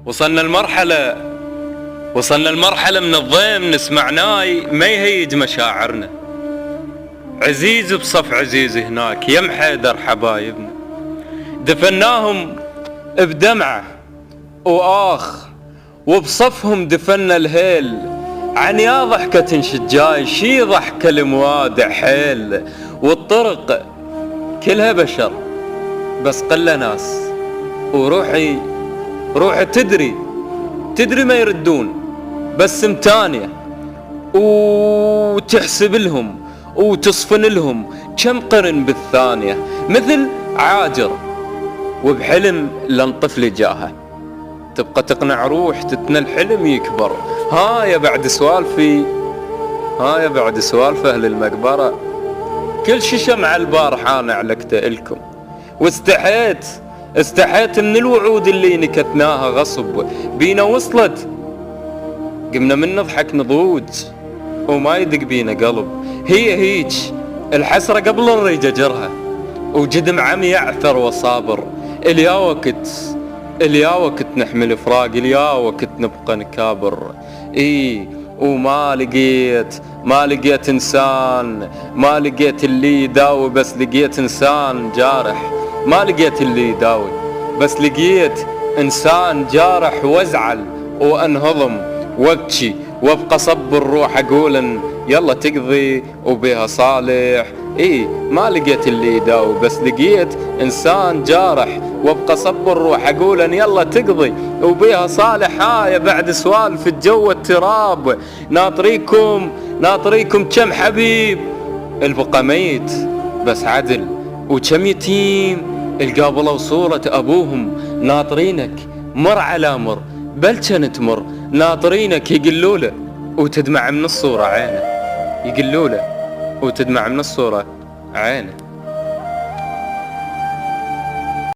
وصلنا المرحلة من الضيم نسمعناي ما يهيج مشاعرنا. عزيز بصف عزيز هناك يم حيدر حبايبنا، دفناهم بدمعة وآخ وبصفهم دفنا الهيل. عن يا ضحكة شجاي شي ضحك الموادع حيل، والطرق كلها بشر بس قلة ناس، وروحي تدري ما يردون بس متانية، وتحسب لهم وتصفن لهم كم قرن بالثانية، مثل عاجر وبحلم لن طفل جاهه، تبقى تقنع روح تتنى الحلم يكبر. هاي بعد سوالف أهل المقبرة، كل شي شمع البارح أنا علقته إلكم، واستحيت من الوعود اللي نكتناها غصب بينا وصلت. قمنا من نضحك نضوج وما يدق بينا قلب، هي هيج الحسرة قبل الريجة جرها، وجدم عمي يعثر وصابر. اليا وقت نحمل فراق، اليا وقت نبقى نكابر. وما لقيت انسان، ما لقيت اللي يداوي، بس لقيت انسان جارح. ما لقيت اللي يداوي بس لقيت انسان جارح، وازعل وانهضم وابكي وابقى صبر روح اقول يلا تقضي وبيها صالح. ما لقيت اللي يداوي بس لقيت انسان جارح، وابقى صبر روح اقول يلا تقضي وبيها صالح. هاي بعد سوالف الجو التراب، ناطريكم كم حبيب البقى ميت بس عدل، وكم يتيم القابلوا صورة ابوهم. ناطرينك مر على مر بل كان تمر، ناطرينك يقلوله وتدمع من الصورة عينه، يقلوله وتدمع من الصورة عينه.